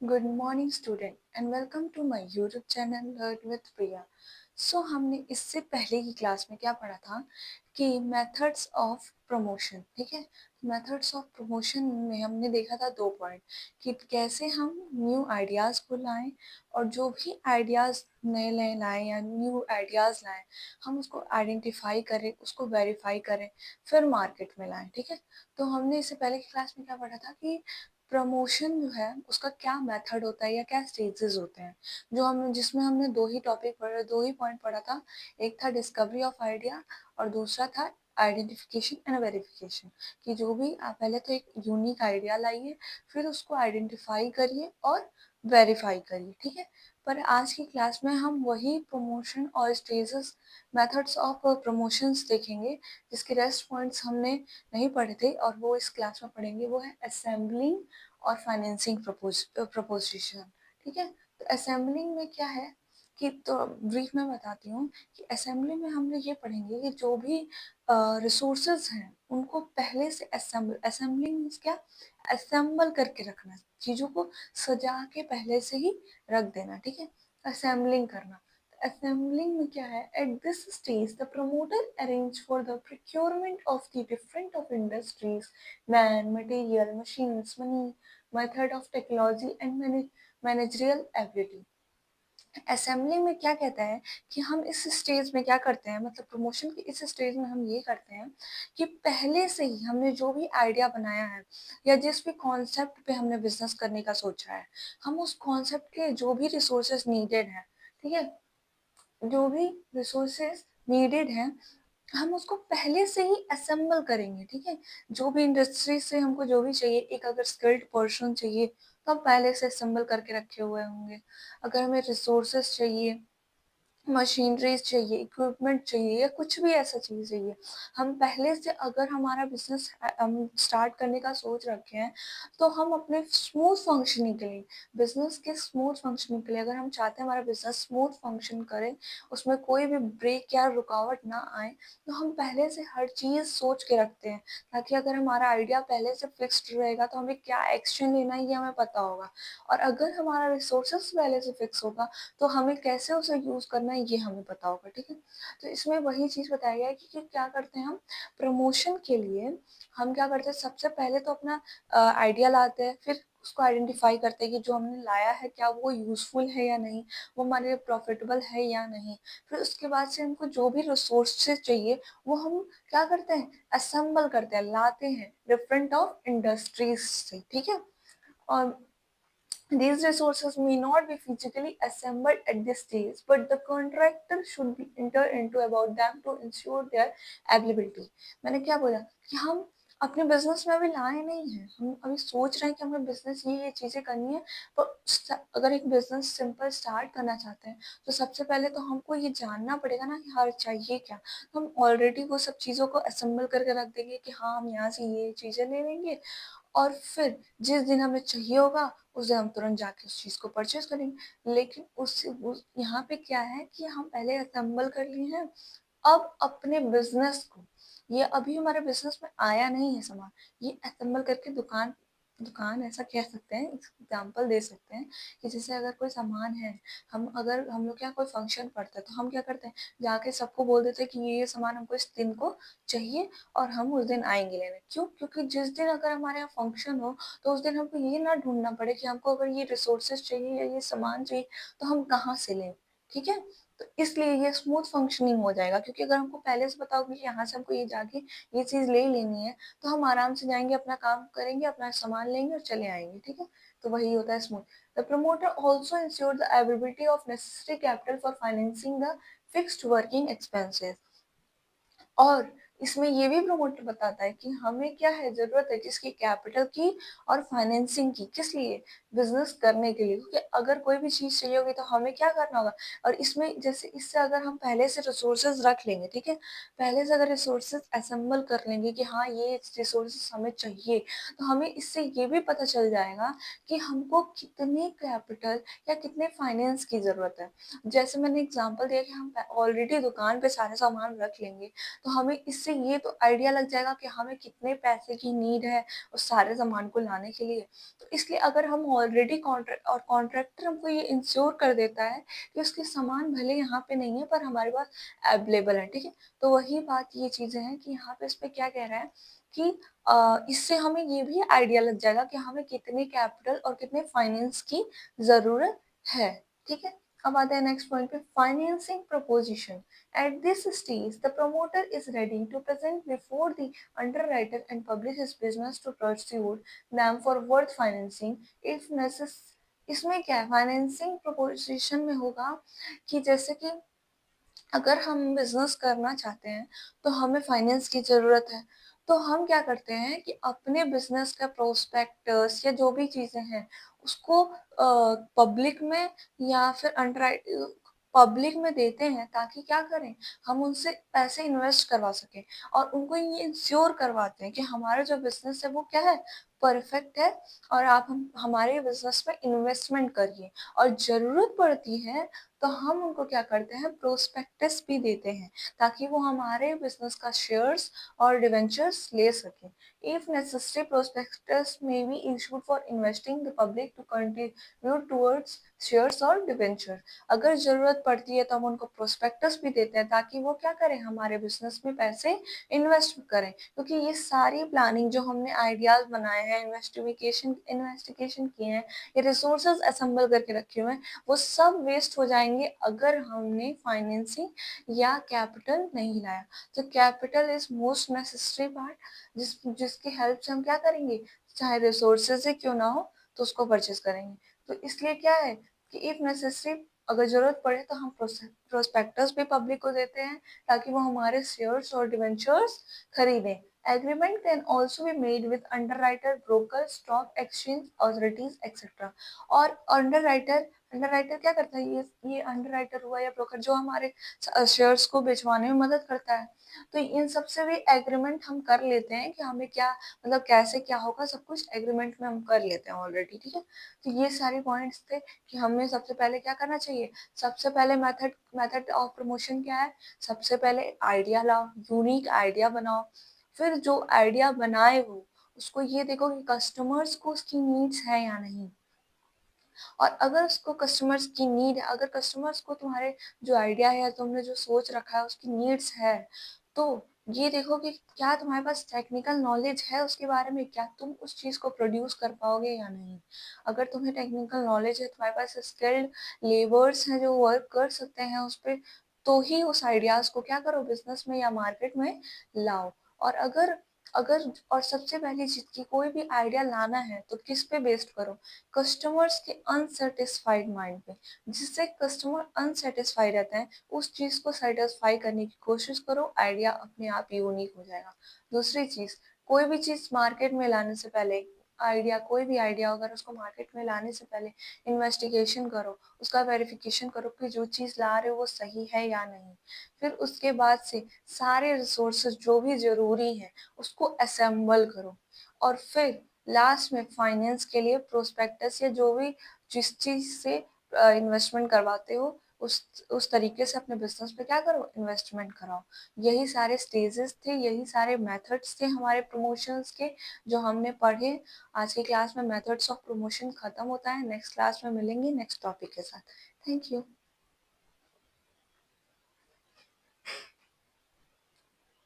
Good morning student and welcome to my YouTube channel learn with Priya. हमने इससे पहले की क्लास में क्या पढ़ा था कि मेथड्स ऑफ प्रमोशन। ठीक है, मेथड्स ऑफ प्रमोशन में हमने देखा था 2 पॉइंट कि कैसे हम न्यू आइडियाज़ को लाएं और जो भी आइडियाज़ नए नए लाएं या न्यू आइडियाज़ लाएं हम उसको आइडेंटिफाई करें, उसको वेरीफाई करें, फिर मार्केट में लाएं। ठीक है, तो हमने इससे पहले की क्लास में क्या पढ़ा था कि प्रमोशन जो है उसका क्या मेथड होता है या क्या स्टेजेस होते हैं, जिसमें हमने 2 ही पॉइंट पढ़ा था। एक था डिस्कवरी ऑफ आइडिया और दूसरा था आइडेंटिफिकेशन एंड वेरिफिकेशन। कि जो भी आप पहले तो एक यूनिक आइडिया लाइए, फिर उसको आइडेंटिफाई करिए और वेरीफाई करिए। ठीक है, पर आज की क्लास में हम वही प्रमोशन और स्टेजेस, मेथड्स ऑफ प्रमोशंस देखेंगे जिसके रेस्ट पॉइंट्स हमने नहीं पढ़े थे, और वो इस क्लास में पढ़ेंगे। वो है असेंबलिंग और फाइनेंसिंग प्रपोजिशन। ठीक है, तो असेंबलिंग में क्या है कि, तो ब्रीफ में बताती हूँ कि असेंबली में हम लोग ये पढ़ेंगे कि जो भी रिसोर्सेज हैं उनको पहले से असेंबलिंग मीन्स क्या, असेंबल करके रखना, चीज़ों को सजा के पहले से ही रख देना। ठीक है, असेंबलिंग करना। Assembling में क्या है, at this stage the promoter arrange for the procurement of the different of industries, man, material, machines, money, method of technology and managerial ability। Assembly में क्या कहता है कि हम इस स्टेज में क्या करते हैं, मतलब प्रमोशन की इस स्टेज में हम ये करते हैं कि पहले से ही हमने जो भी आइडिया बनाया है या जिस भी कॉन्सेप्ट पे हमने बिजनेस करने का सोचा है, हम उस कॉन्सेप्ट के जो भी रिसोर्सेज नीडेड हैं, ठीक है, जो भी रिसोर्सेज नीडेड हैं हम उसको पहले से ही असेंबल करेंगे। ठीक है, जो भी इंडस्ट्री से हमको जो भी चाहिए, एक अगर स्किल्ड पर्सन चाहिए तो हम पहले से असेंबल करके रखे हुए होंगे। अगर हमें रिसोर्सेज चाहिए, मशीनरीज चाहिए, इक्विपमेंट चाहिए या कुछ भी ऐसा चीज़ चाहिए, हम पहले से, अगर हमारा बिजनेस हम स्टार्ट करने का सोच रखे हैं तो हम अपने स्मूथ फंक्शनिंग के लिए, बिजनेस के स्मूथ फंक्शनिंग के लिए, अगर हम चाहते हैं हमारा बिजनेस स्मूथ फंक्शन करे, उसमें कोई भी ब्रेक या रुकावट ना आए, तो हम पहले से हर चीज़ सोच के रखते हैं, ताकि अगर हमारा आइडिया पहले से फिक्स्ड रहेगा तो हमें क्या एक्शन लेना है ये हमें पता होगा। और अगर हमारा रिसोर्सेस पहले से फिक्स होगा तो हमें कैसे उसे यूज़ करना है ये हमें पता होगा। ठीक है, तो इसमें वही चीज़ बताया गया है कि क्या करते हैं हम प्रमोशन के लिए, हम क्या करते हैं, सबसे पहले तो अपना आइडिया लाते हैं, फिर उसको आइडेंटिफाई करते हैं कि जो हमने लाया है क्या वो यूज़फुल है या नहीं, वो हमारे लिए प्रॉफिटेबल है या नहीं। फिर उसके बाद से हमको जो भी रिसोर्सेज चाहिए वो हम क्या करते हैं, असेंबल करते हैं, लाते हैं डिफरेंट ऑफ इंडस्ट्रीज से। ठीक है, और these resources may not be physically assembled at this stage, but the contractor should be enter into about them to ensure their availability। मैंने क्या बोला कि हम अपने बिजनेस में अभी लाए नहीं हैं, हम अभी सोच रहे हैं कि हमें बिजनेस ये चीज़ें करनी है। पर अगर एक बिजनेस सिंपल स्टार्ट करना चाहते हैं तो सबसे पहले तो हमको ये जानना पड़ेगा ना कि हाँ चाहिए क्या। तो हम ऑलरेडी वो सब चीज़ों को असेंबल करके रख देंगे कि हाँ हम यहाँ से ये चीज़ें ले लेंगे, और फिर जिस दिन हमें चाहिए होगा उस दिन हम तुरंत जाके उस चीज़ को परचेज करेंगे। लेकिन उस यहाँ पे क्या है कि हम पहले असेंबल कर लिए हैं, अब अपने बिजनेस को, ये अभी हमारे बिजनेस में आया नहीं है सामान, ये असेंबल करके दुकान दुकान ऐसा कह सकते हैं, एग्जाम्पल दे सकते हैं कि जैसे अगर कोई सामान है, अगर हम लोग क्या कोई फंक्शन पड़ता है तो हम क्या करते हैं, जाके सबको बोल देते हैं कि ये सामान हमको इस दिन को चाहिए और हम उस दिन आएंगे लेने। क्यों? क्योंकि जिस दिन अगर हमारे यहाँ फंक्शन हो तो उस दिन हमको ये ना ढूंढना पड़े कि हमको अगर ये रिसोर्सेज चाहिए या ये सामान चाहिए तो हम कहाँ से लें। ठीक है, तो इसलिए ये स्मूथ फंक्शनिंग हो जाएगा, क्योंकि अगर हमको पहले से पता होगा कि यहाँ से हमको ये जाके ये चीज़ ले लेनी है तो हम आराम से जाएंगे, अपना काम करेंगे, अपना सामान लेंगे और चले आएंगे। ठीक है, तो वही होता है smooth. The promoter also ensure the availability of necessary capital for financing the fixed working expenses. और इसमें ये भी प्रमोटर बताता है कि हमें क्या है, जरूरत है किसकी, कैपिटल की और फाइनेंसिंग की। किस लिए? बिजनेस करने के लिए, क्योंकि अगर कोई भी चीज चाहिए होगी तो हमें क्या करना होगा। और इसमें जैसे इससे अगर हम पहले से रिसोर्सेज रख लेंगे, ठीक है, पहले से अगर रिसोर्सेज असेंबल कर लेंगे कि हाँ ये रिसोर्सेज हमें चाहिए, तो हमें इससे ये भी पता चल जाएगा कि हमको कितने कैपिटल या कितने फाइनेंस की जरूरत है। जैसे मैंने एग्जाम्पल दिया कि हम ऑलरेडी दुकान पे सारे सामान रख लेंगे तो हमें इससे उससे ये तो आइडिया लग जाएगा कि हमें कितने पैसे की नीड है उस सारे सामान को लाने के लिए। तो इसलिए अगर हम ऑलरेडी कॉन्ट्रैक्टर हमको ये इंश्योर कर देता है कि उसके सामान भले यहाँ पे नहीं है पर हमारे पास अवेलेबल है, ठीक है। तो वही बात ये चीजें हैं कि यहाँ पे इस पे क्या कह रहा है कि इससे हमें ये भी आइडिया लग जाएगा कि हमें कितने कैपिटल और कितने फाइनेंस की जरूरत है, ठीक है। अब आते हैं नेक्स्ट पॉइंट पे, financing preposition. At this stage, the promoter is ready to present before the underwriter and publish his business to pursue them for worth financing if necessary। इसमें क्या है, फाइनेंसिंग प्रपोजिशन में होगा कि जैसे कि अगर हम बिजनेस करना चाहते हैं तो हमें फाइनेंस की ज़रूरत है। तो हम क्या करते हैं कि अपने बिजनेस का प्रोस्पेक्टस या जो भी चीज़ें हैं उसको पब्लिक में या फिर अंडर पब्लिक में देते हैं ताकि क्या करें, हम उनसे पैसे इन्वेस्ट करवा सकें और उनको ये इंश्योर करवाते हैं कि हमारा जो बिजनेस है वो क्या है, परफेक्ट है और आप हमारे बिजनेस में इन्वेस्टमेंट करिए। और ज़रूरत पड़ती है तो हम उनको क्या करते हैं, प्रोस्पेक्टस भी देते हैं ताकि वो हमारे बिजनेस का शेयर्स और डिवेंचर्स ले सकें। If necessary, prospectus may be issued for investing the public to contribute towards shares और डिवेंचर। अगर जरूरत पड़ती है तो हम उनको प्रोस्पेक्टस भी देते हैं ताकि वो क्या करें, हमारे बिजनेस में पैसे इन्वेस्ट करें। क्योंकि ये सारी प्लानिंग जो हमने आइडियाज बनाए हैं, इन्वेस्टिगेशन किए हैं, ये रिसोर्सेज असेंबल करके रखे हुए हैं, वो सब वेस्ट हो जाएंगे अगर हमने फाइनेंसिंग या कैपिटल नहीं लाया। तो capital is most necessary part जिसकी हेल्प से हम क्या करेंगे, चाहे रिसोर्सेज ही क्यों ना हो तो उसको परचेज करेंगे। तो इसलिए क्या है कि इफ नेसेसरी, अगर जरूरत पड़े तो हम प्रोस्पेक्टस भी पब्लिक को देते हैं ताकि वो हमारे शेयर्स और डिवेंचर्स खरीदें। Agreement can also be made with underwriter, broker, stock exchange authorities etcetera. और अंडरराइटर क्या करता है, ये अंडरराइटर हुआ या ब्रोकर जो हमारे शेयर्स को बेचवाने में मदद करता है। तो इन सब से भी एग्रीमेंट हम कर लेते हैं कि हमें क्या, मतलब कैसे क्या होगा, सब कुछ एग्रीमेंट में हम कर लेते हैं ऑलरेडी, ठीक है। तो ये सारे पॉइंट्स थे कि हमें सबसे पहले क्या करना चाहिए। सबसे पहले मेथड मेथड ऑफ प्रमोशन क्या है, सबसे पहले आइडिया लाओ, यूनिक आइडिया बनाओ। फिर जो आइडिया बनाए हो उसको ये देखो कि कस्टमर्स को उसकी नीड्स है या नहीं। और अगर उसको कस्टमर्स की नीड है, अगर कस्टमर्स को तुम्हारे जो आइडिया है, तुमने जो सोच रखा है उसकी नीड्स है, तो ये देखो कि क्या तुम्हारे पास टेक्निकल नॉलेज है उसके बारे में, क्या तुम उस चीज़ को प्रोड्यूस कर पाओगे या नहीं। अगर तुम्हें टेक्निकल नॉलेज है, तुम्हारे पास स्किल्ड लेबर्स हैं जो वर्क कर सकते हैं उस पर, तो ही उस आइडियाज को क्या करो, बिजनेस में या मार्केट में लाओ। और अगर अगर और सबसे पहली चीज की कोई भी आइडिया लाना है तो किस पे बेस्ड करो, कस्टमर्स के अनसेटिस्फाइड माइंड पे। जिससे कस्टमर अनसेटिस्फाइड रहते हैं उस चीज को सेटिस्फाई करने की कोशिश करो, आइडिया अपने आप यूनिक हो जाएगा। दूसरी चीज, कोई भी चीज मार्केट में लाने से पहले, आइडिया कोई भी आइडिया अगर उसको मार्केट में लाने से पहले इन्वेस्टिगेशन करो, उसका वेरिफिकेशन करो कि जो चीज ला रहे हो वो सही है या नहीं। फिर उसके बाद से सारे रिसोर्सेज जो भी जरूरी है उसको असेंबल करो। और फिर लास्ट में फाइनेंस के लिए प्रोस्पेक्टस या जो भी जिस चीज से इन्वेस्टमेंट करवाते हो उस तरीके से अपने बिजनेस पे क्या करो, इन्वेस्टमेंट कराओ। यही सारे स्टेजेस थे, यही सारे मेथड्स थे हमारे प्रमोशंस के जो हमने पढ़े। आज की क्लास में मेथड्स ऑफ प्रमोशन खत्म होता है, नेक्स्ट क्लास में मिलेंगे नेक्स्ट टॉपिक के साथ। Thank you.